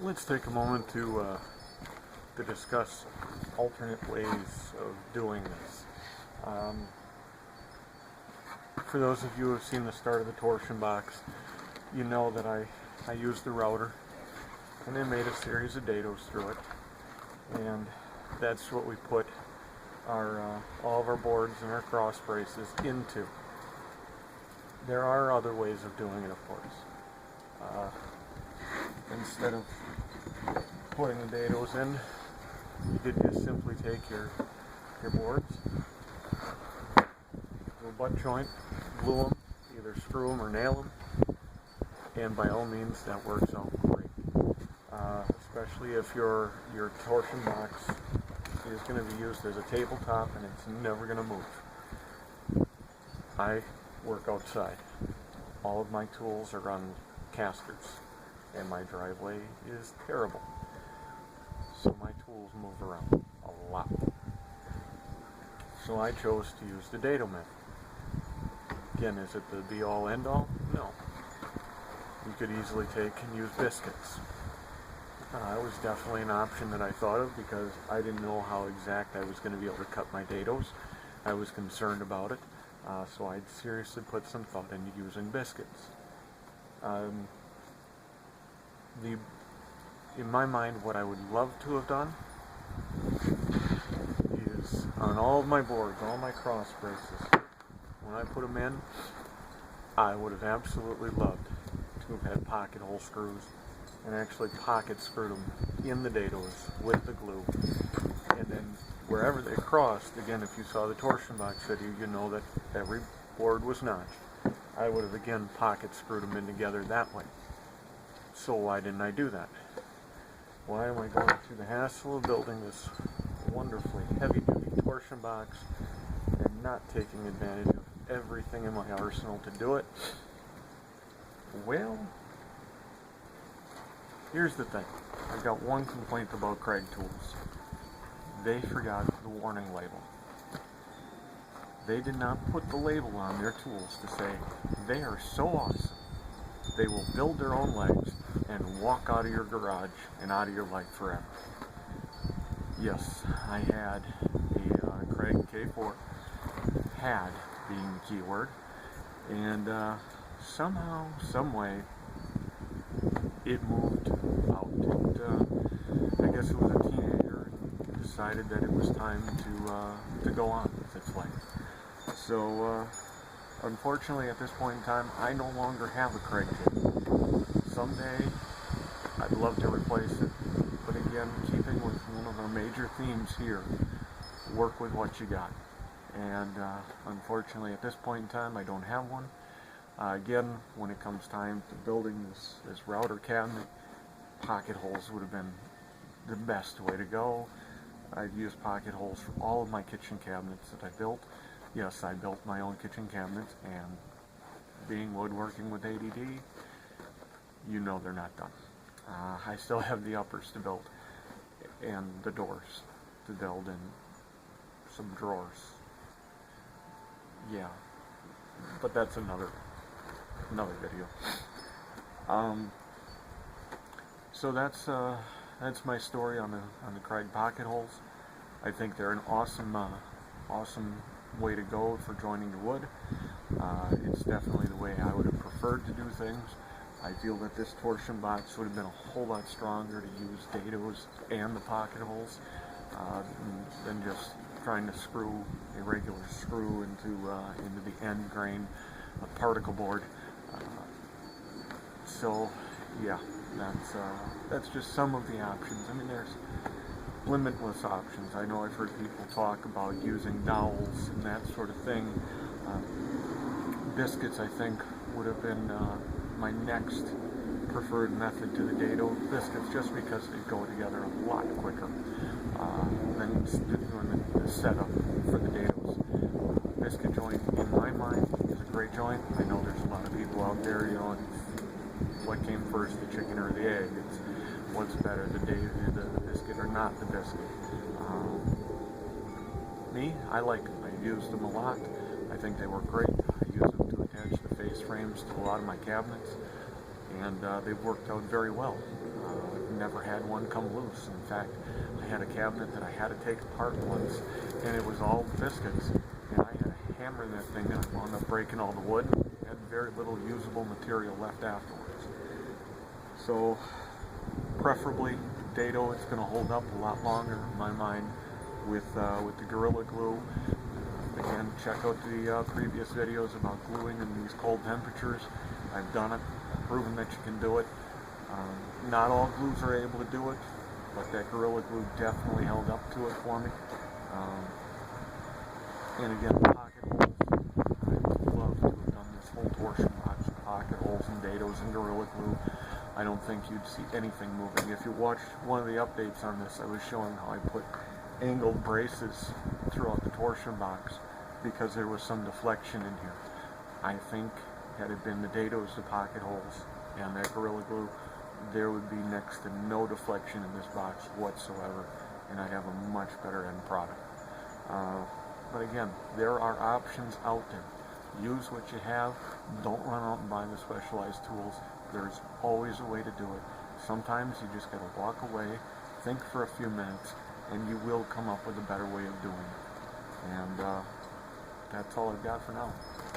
Let's take a moment to discuss alternate ways of doing this. For those of you who have seen the start of the torsion box, you know that I used the router and I made a series of dados through it, and that's what we put our all of our boards and our cross braces into. There are other ways of doing it, of course. Instead of putting the dados in, you could just simply take your boards, little butt joint, glue them, either screw them or nail them, and by all means that works out great. Especially if your torsion box is going to be used as a tabletop and it's never going to move. I work outside. All of my tools are on casters, and my driveway is terrible. So my tools move around a lot. So I chose to use the dado method. Again, is it the be-all end-all? No. You could easily take and use biscuits. It was definitely an option that I thought of because I didn't know how exact I was going to be able to cut my dados. I was concerned about it, so I seriously put some thought into using biscuits. In my mind, what I would love to have done is on all of my boards, all my cross braces, when I put them in, I would have absolutely loved to have had pocket hole screws and actually pocket screwed them in the dados with the glue, and then wherever they crossed, again, if you saw the torsion box video, you know that every board was notched. I would have again pocket screwed them in together that way. So why didn't I do that? Why am I going through the hassle of building this wonderfully heavy-duty torsion box and not taking advantage of everything in my arsenal to do it? Well, here's the thing. I've got one complaint about Kreg tools. They forgot the warning label. They did not put the label on their tools to say, they are so awesome, they will build their own legs and walk out of your garage and out of your life forever. Yes, I had a Kreg K4, had being the key word, and somehow, some way, it moved out. I guess it was a teenager and decided that it was time to go on with its life. So, unfortunately, at this point in time, I no longer have a Kreg Jig. Someday, I'd love to replace it, but again, keeping with one of our major themes here, work with what you got. And unfortunately, at this point in time, I don't have one. Again, when it comes time to building this router cabinet, pocket holes would have been the best way to go. I've used pocket holes for all of my kitchen cabinets that I built. Yes, I built my own kitchen cabinets, and being woodworking with ADD, you know they're not done. I still have the uppers to build, and the doors to build, and some drawers. Yeah, but that's another video. So that's my story on the Kreg pocket holes. I think they're an awesome way to go for joining the wood. It's definitely the way I would have preferred to do things. I feel that this torsion box would have been a whole lot stronger to use dados and the pocket holes than just trying to screw a regular screw into the end grain of particle board. So yeah, that's just some of the options. I mean, there's limitless options. I know I've heard people talk about using dowels and that sort of thing. Biscuits, I think, would have been my next preferred method to the dado biscuits, just because they go together a lot quicker than doing the setup for the dados. Biscuit joint, in my mind, is a great joint. I know there's a lot of people out there, you know, what came first, the chicken or the egg? It's what's better, the biscuit or not the biscuit. Me, I like them. I used them a lot. I think they work great. I use them to attach the face frames to a lot of my cabinets, and they've worked out very well. never had one come loose. In fact, I had a cabinet that I had to take apart once, and it was all biscuits, and I had to hammer that thing, and I wound up breaking all the wood, and had very little usable material left afterwards. So, preferably dado. It's going to hold up a lot longer in my mind with the Gorilla Glue. Again, check out the previous videos about gluing in these cold temperatures. I've done it, proven that you can do it. Not all glues are able to do it, but that Gorilla Glue definitely held up to it for me. And again, pocket holes. I would love to have done this whole torsion box, pocket holes and dados and Gorilla Glue. I don't think you'd see anything moving. If you watched one of the updates on this, I was showing how I put angled braces throughout the torsion box because there was some deflection in here. I think had it been the dados, the pocket holes, and that Gorilla Glue, there would be next to no deflection in this box whatsoever, and I'd have a much better end product. But again, there are options out there. Use what you have. Don't run out and buy the specialized tools. There's always a way to do it. Sometimes you just got to walk away, think for a few minutes, and you will come up with a better way of doing it. And that's all I've got for now.